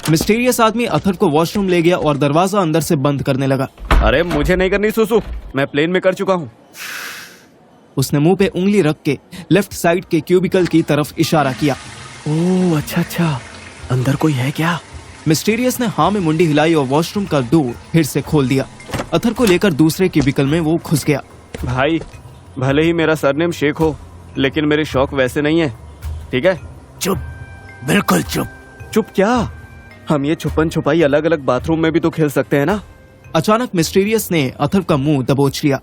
Mysterious आदमी अथर को washroom ले गया और दरवाजा अंदर से बंद करने लगा। अरे मुझे नहीं करनी सुसु, मैं प्लेन में कर चुका हूँ। उसने मुंह पे उंगली रख के लेफ्ट साइड के क्यूबिकल की तरफ इशारा किया। ओह अच्छा, अंदर कोई है क्या? मिस्टीरियस ने हाँ में मुंडी हिलाई और वॉशरूम का डोर फिर से खोल दिया। अथर को लेकर दूसरे क्यूबिकल में वो घुस गया। भाई, भले ही मेरा सरनेम शेख हो, लेकिन मेरे शौक वैसे नहीं है, ठीक है? चुप, बिल्कुल चुप। चुप क्या? हम ये छुपन छुपाई अलग अलग बाथरूम में भी तो खेल सकते हैं ना। अचानक मिस्टीरियस ने अथर का मुंह दबोच लिया।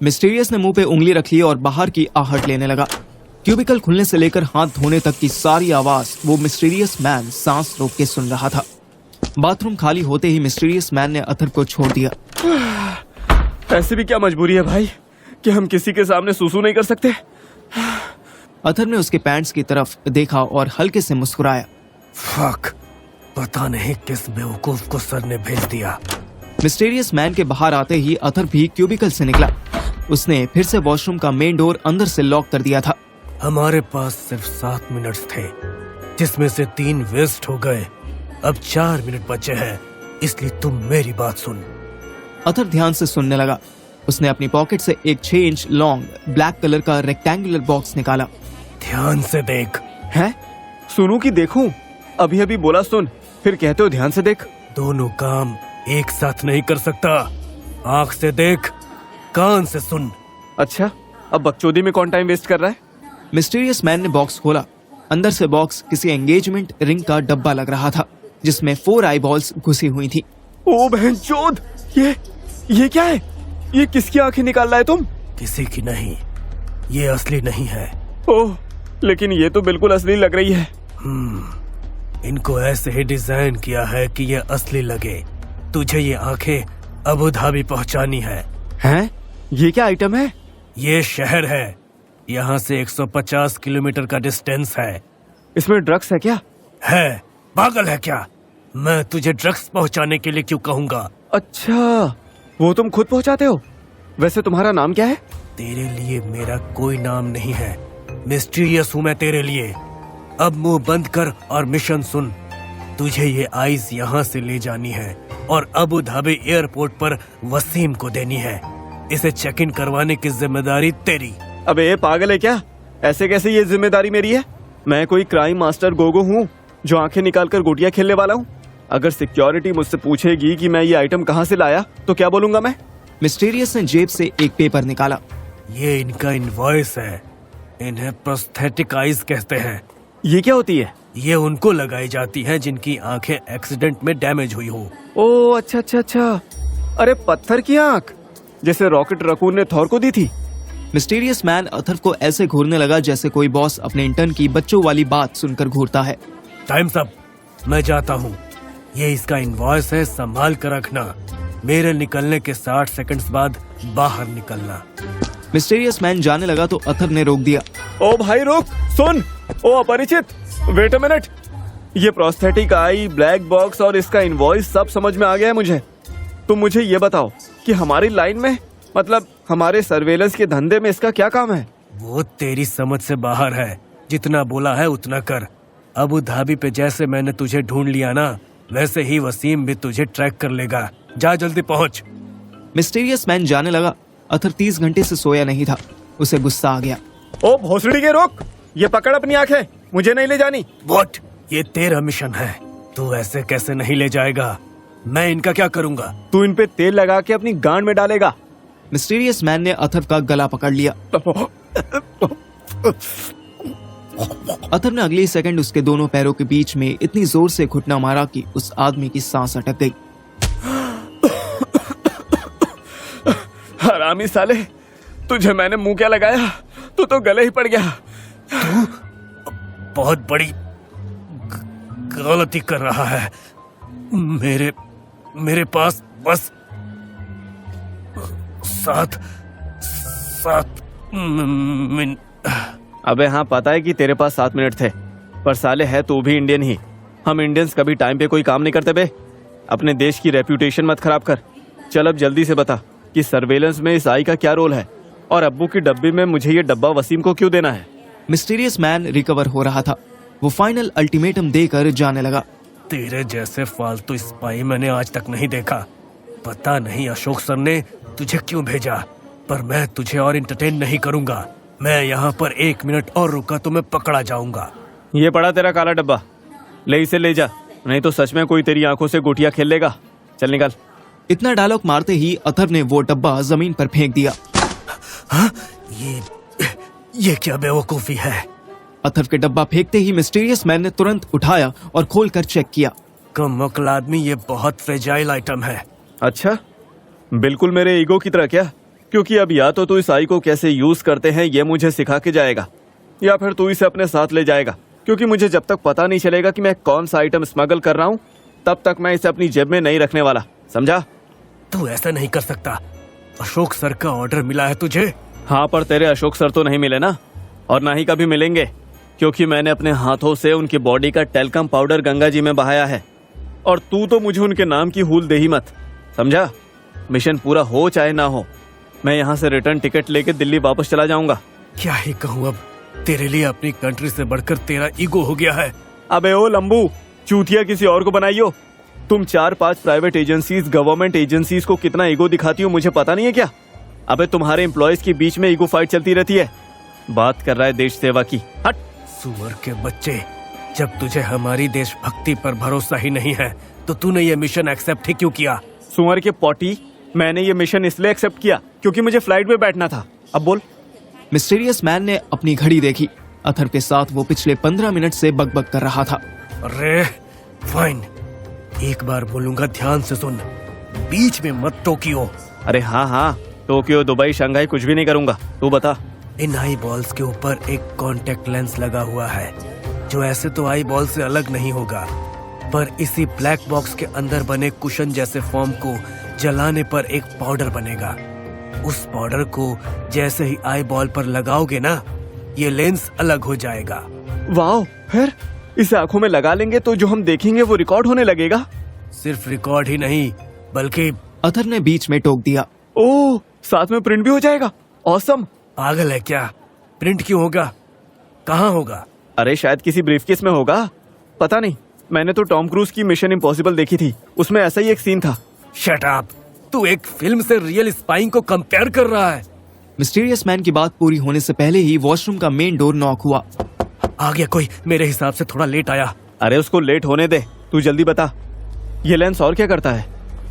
मिस्टीरियस ने मुंह पे उंगली रख ली और बाहर की आहट लेने लगा। क्यूबिकल खुलने से लेकर हाथ धोने तक की सारी आवाज वो मिस्टीरियस मैन सांस रोक के सुन रहा था। बाथरूम खाली होते ही मिस्टीरियस मैन ने अथर को छोड़ दिया। ऐसी भी क्या मजबूरी है भाई कि हम किसी के सामने सुसु नहीं कर सकते? अथर ने उसके पैंट्स की तरफ देखा और हल्के से मुस्कुराया। फक, पता नहीं किस बेवकूफ को सर ने भेज दिया। मिस्टीरियस मैन के बाहर आते ही अथर भी क्यूबिकल से निकला। उसने फिर से वॉशरूम का मेन डोर अंदर से लॉक कर दिया था। हमारे पास सिर्फ 7 मिनट थे, जिसमें से 3 वेस्ट हो गए। अब 4 मिनट बचे हैं, इसलिए तुम मेरी बात सुन। अथर ध्यान से सुनने लगा। उसने अपनी पॉकेट से एक 6 इंच लॉन्ग ब्लैक कलर का रेक्टेंगुलर बॉक्स निकाला। ध्यान से देख। है? सुनूं कि देखूं? अभी अभी बोला सुन, फिर कहते हो ध्यान से देख। दोनों काम एक साथ नहीं कर सकता। आँख से देख, कान से सुन। अच्छा, अब बकचोदी में कौन टाइम वेस्ट कर रहा है? मिस्टीरियस मैन ने बॉक्स खोला। अंदर से बॉक्स किसी एंगेजमेंट रिंग का डब्बा लग रहा था, जिसमें 4 आई बॉल्स घुसी हुई थी। ओ बहनचोद, ये क्या है? ये किसकी आंखें निकाल रहा है तुम? किसी की नहीं, ये असली नहीं है। ओह, लेकिन ये तो बिल्कुल असली लग रही है। इनको ऐसे ही डिजाइन किया है कि ये असली लगे। तुझे ये आंखें अबू धाबी पहुंचानी है। हैं? ये क्या आइटम है? ये शहर है, यहाँ से 150 किलोमीटर का डिस्टेंस है। इसमें ड्रग्स है क्या? है? पागल है क्या? मैं तुझे ड्रग्स पहुंचाने के लिए क्यों कहूँगा? अच्छा, वो तुम खुद पहुंचाते हो? वैसे तुम्हारा नाम क्या है? तेरे लिए मेरा कोई नाम नहीं है। मिस्टीरियस हूँ मैं तेरे लिए। अब मुंह बंद कर और मिशन सुन। तुझे ये आइस यहाँ से ले जानी है और अबू धाबी एयरपोर्ट पर वसीम को देनी है। इसे चेक इन करवाने की जिम्मेदारी तेरी। अबे ये पागल है क्या? ऐसे कैसे ये जिम्मेदारी मेरी है? मैं कोई क्राइम मास्टर गोगो हूँ जो आंखें निकाल कर गोटियां खेलने वाला हूँ? अगर सिक्योरिटी मुझसे पूछेगी कि मैं ये आइटम कहाँ से लाया तो क्या बोलूंगा मैं? मिस्टीरियस ने जेब से एक पेपर निकाला। ये इनका इनवॉइस है। इन्हें प्रोस्थेटिक आइज कहते हैं। ये क्या होती है? ये उनको लगाई जाती है जिनकी आंखें एक्सीडेंट में डैमेज हुई हो। ओह अच्छा। अरे पत्थर की आंख, जैसे रॉकेट रकून ने थॉर को दी थी। मिस्टीरियस मैन अथर को ऐसे घूरने लगा जैसे कोई बॉस अपने इंटर्न की बच्चों वाली बात सुनकर घूरता है। टाइम्स अप, मैं जाता हूँ। ये इसका इनवॉइस है, संभाल कर रखना। मेरे निकलने के 60 सेकंड्स बाद बाहर निकलना। मिस्टीरियस मैन जाने लगा तो अथर ने रोक दिया। ओ भाई रुक, सुन। ओ अपरिचित, वेट अ मिनट। ये प्रोस्थेटिक आई, ब्लैक बॉक्स और इसका इनवॉइस सब समझ में आ गया है मुझे। तुम मुझे ये बताओ कि हमारी लाइन में, मतलब हमारे सर्वेलेंस के धंधे में इसका क्या काम है? वो तेरी समझ से बाहर है। जितना बोला है उतना कर। अबू धाबी पे जैसे मैंने तुझे ढूंढ लिया ना, वैसे ही वसीम भी तुझे ट्रैक कर लेगा। जा जल्दी पहुंच। मिस्टीरियस मैन जाने लगा। अथर 30 घंटे से सोया नहीं था। उसे गुस्सा आ गया। ओ भोसड़ी के रोक, ये पकड़ अपनी आंखें, मुझे नहीं ले जानी। व्हाट? ये तेरा मिशन है, तू ऐसे कैसे नहीं ले जाएगा? मैं इनका क्या करूंगा? तू इन पे तेल लगा के अपनी गांड में डालेगा। मिस्टीरियस मैन ने अथर का गला पकड़ लिया। अथर ने अगले सेकंड उसके दोनों पैरों के बीच में इतनी जोर से घुटना मारा कि उस आदमी की सांस अटक गई। हरामी साले, तुझे मैंने मुंह क्या लगाया? तू तो गले ही पड़ गया। तू बहुत बड़ी गलती कर रहा है। मेरे पास बस 7 मिनट। अबे हाँ, पता है कि तेरे पास 7 मिनट थे, पर साले है तू भी इंडियन ही। हम इंडियंस कभी टाइम पे कोई काम नहीं करते बे। अपने देश की रेप्यूटेशन मत खराब कर। चल अब जल्दी से बता कि सर्वेलेंस में इस आई का क्या रोल है, और अब्बू की डब्बी में मुझे ये डब्बा वसीम को क्यों देना है? मिस्टीरियस मैन रिकवर हो रहा था। वो फाइनल अल्टीमेटम देकर जाने लगा। तेरे जैसे फालतू स्पाई मैंने आज तक नहीं देखा। पता नहीं अशोक सर ने तुझे क्यों भेजा, पर मैं तुझे और इंटरटेन नहीं करूंगा। मैं यहाँ पर 1 मिनट और रुका तो मैं पकड़ा जाऊंगा। ये पड़ा तेरा काला डब्बा, ले इसे ले जा, नहीं तो सच में कोई तेरी आंखों से गोटियां खेल लेगा। चल निकल। इतना डायलॉग मारते ही अथर्व ने वो डब्बा जमीन पर फेंक दिया। हाँ? ये क्या बेवकूफी है? अथर्व के डब्बा फेंकते ही मिस्टीरियस मैन ने तुरंत उठाया और खोलकर चेक किया। कमअक्ल आदमी, ये बहुत फ्रेजाइल आइटम है। अच्छा, बिल्कुल मेरे ईगो की तरह क्या? क्योंकि अब या तो तू इस आई को कैसे यूज करते हैं ये मुझे सिखा के जाएगा, या फिर तू इसे अपने साथ ले जाएगा। क्योंकि मुझे जब तक पता नहीं चलेगा कि मैं कौन सा आइटम स्मगल कर रहा हूँ, तब तक मैं इसे अपनी जेब में नहीं रखने वाला, समझा? तू ऐसा नहीं कर सकता। अशोक सर का ऑर्डर मिला है तुझे। हाँ, पर तेरे अशोक सर तो नहीं मिले ना, और ना ही कभी मिलेंगे, क्योंकि मैंने अपने हाथों से उनकी बॉडी का टेल्कम पाउडर गंगा जी में बहाया है। और तू तो मुझे उनके नाम की हूल दे ही मत, समझा? मिशन पूरा हो चाहे ना हो, मैं यहाँ से रिटर्न टिकट लेके दिल्ली वापस चला जाऊंगा। क्या ही कहूँ अब, तेरे लिए अपनी कंट्री से बढ़कर तेरा ईगो हो गया है। अबे ओ लंबू, चूतिया किसी और को बनाइयो। तुम 4-5 प्राइवेट एजेंसीज, गवर्नमेंट एजेंसीज को कितना ईगो दिखाती हो मुझे पता नहीं है क्या? अबे तुम्हारे एम्प्लॉयज के बीच में ईगो फाइट चलती रहती है। बात कर रहा है देश सेवा की, हट। सुअर के बच्चे, जब तुझे हमारी देशभक्ति पर भरोसा ही नहीं है तो तूने ये मिशन एक्सेप्ट ही क्यों किया? सुअर के पोटी, मैंने ये मिशन इसलिए एक्सेप्ट किया क्योंकि मुझे फ्लाइट में बैठना था। अब बोल। मिस्टीरियस मैन ने अपनी घड़ी देखी। अथर्व के साथ वो पिछले 15 मिनट से बकबक कर रहा था। अरे फाइन, एक बार बोलूंगा, ध्यान से सुन, बीच में मत टोकियो। अरे हाँ हाँ, टोक्यो, दुबई, शंघाई कुछ भी नहीं करूंगा, तू बता। इन आई बॉल्स के ऊपर एक कॉन्टेक्ट लेंस लगा हुआ है, जो ऐसे तो आई बॉल से अलग नहीं होगा, पर इसी ब्लैक बॉक्स के अंदर बने कुशन जैसे फॉर्म को जलाने पर एक पाउडर बनेगा। उस पाउडर को जैसे ही आई बॉल पर लगाओगे ना, ये लेंस अलग हो जाएगा। वाह, फिर इसे आंखों में लगा लेंगे तो जो हम देखेंगे वो रिकॉर्ड होने लगेगा। सिर्फ रिकॉर्ड ही नहीं, बल्कि अथर्व ने बीच में टोक दिया। ओह, साथ में प्रिंट भी हो जाएगा। ऑसम। पागल है क्या? प्रिंट क्यों होगा? कहाँ होगा? अरे शायद किसी ब्रीफकेस में होगा, पता नहीं। मैंने तो टॉम क्रूज की मिशन इम्पॉसिबल देखी थी, उसमें ऐसा ही एक सीन था। शट अप, तू एक फिल्म से रियल स्पाइंग को कंपेयर कर रहा है। मिस्टीरियस मैन की बात पूरी होने से पहले ही वॉशरूम का मेन डोर नॉक हुआ। आ गया कोई, मेरे हिसाब से थोड़ा लेट आया। अरे उसको लेट होने दे, तू जल्दी बता, ये लेंस और क्या करता है?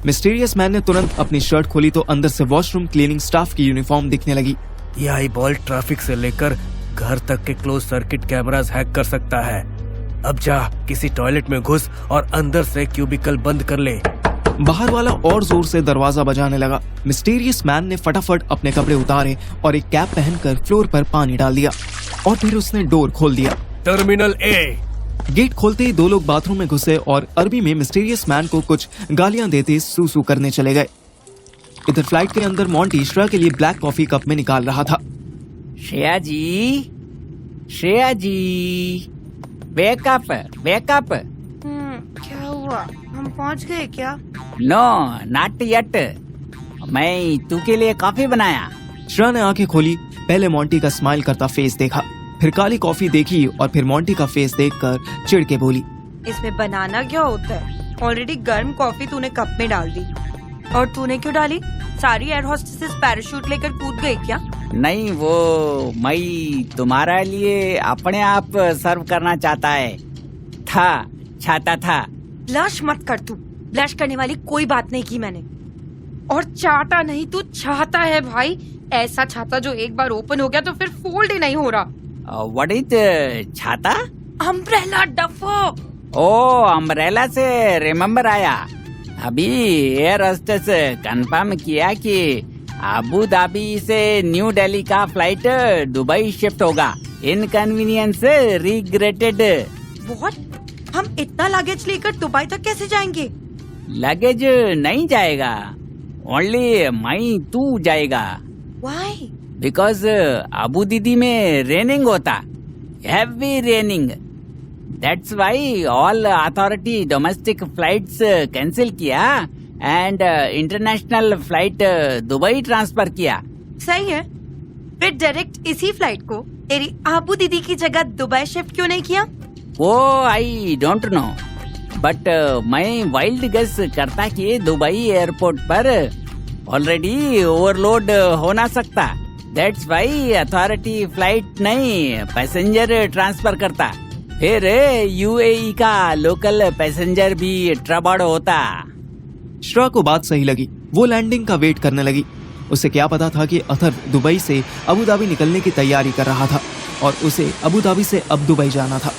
मिस्टीरियस मैन ने तुरंत अपनी शर्ट खोली तो अंदर से वॉशरूम क्लीनिंग स्टाफ की यूनिफॉर्म दिखने लगी। ये आई बॉल ट्रैफिक से लेकर घर तक के क्लोज सर्किट कैमरास हैक कर सकता है। अब जा, किसी टॉयलेट में घुस और अंदर से क्यूबिकल बंद कर ले। बाहर वाला और जोर से दरवाजा बजाने लगा। मिस्टीरियस मैन ने फटाफट अपने कपड़े उतारे और एक कैप पहनकर फ्लोर पर पानी डाल दिया और फिर उसने डोर खोल दिया। टर्मिनल ए। गेट खोलते ही 2 लोग बाथरूम में घुसे और अरबी में मिस्टीरियस मैन को कुछ गालियां देते सूसू करने चले गए। इधर फ्लाइट के अंदर मॉन्टी श्रेया के लिए ब्लैक कॉफी कप में निकाल रहा था। Shreya ji, Shreya ji, wake up wake up. क्या हुआ? हम पहुंच गए क्या? No, not yet. मैं तू के लिए कॉफी बनाया। श्रेया ने आंखें खोली, पहले मॉन्टी का स्माइल करता फेस देखा, फिर काली कॉफी देखी और फिर मॉन्टी का फेस देखकर चिढ़ के बोली, इसमें बनाना क्या होता है? ऑलरेडी गर्म कॉफी तूने कप में डाल दी। और तूने क्यों डाली? सारी एयर होस्टेसेस पैराशूट लेकर कूद गई क्या? नहीं, वो मैं तुम्हारा लिए अपने आप सर्व करना चाहता था। ब्लश मत कर तू। ब्लश करने वाली कोई बात नहीं की मैंने। और चाहता नहीं, तू चाहता है भाई। ऐसा छाता जो एक बार ओपन हो गया तो फिर फोल्ड ही नहीं हो रहा। व्हाट इज छाता? अम्ब्रेला डफो। ओ, अम्ब्रेला से रिमेम्बर आया। अभी एयर होस्टेस कंफर्म किया कि अबू धाबी से न्यू दिल्ली का फ्लाइट दुबई शिफ्ट होगा। Inconvenience regretted. व्हाट? हम इतना लगेज लेकर दुबई तक कैसे जाएंगे? लगेज नहीं जाएगा, ओनली मैं तू जाएगा। Why? बिकॉज अबू दीदी में रेनिंग होता, heavy raining. That's why all authority domestic flights cancel किया and international flight Dubai transfer किया। सही है, फिर डायरेक्ट इसी फ्लाइट को तेरी आबू दीदी की जगह दुबई शिफ्ट क्यों नहीं किया? वो आई डोंट नो, बट मैं वाइल्ड गेस करता कि दुबई एयरपोर्ट पर ऑलरेडी ओवरलोड हो ना सकता। दैट्स वाई अथॉरिटी फ्लाइट नहीं पैसेंजर ट्रांसफर करता, फिर यूएई का लोकल पैसेंजर भी ट्रबड़ होता। श्रा को बात सही लगी। वो लैंडिंग का वेट करने लगी। उसे क्या पता था कि अथर दुबई से अबू धाबी निकलने की तैयारी कर रहा था और उसे अबू धाबी से अब दुबई जाना था।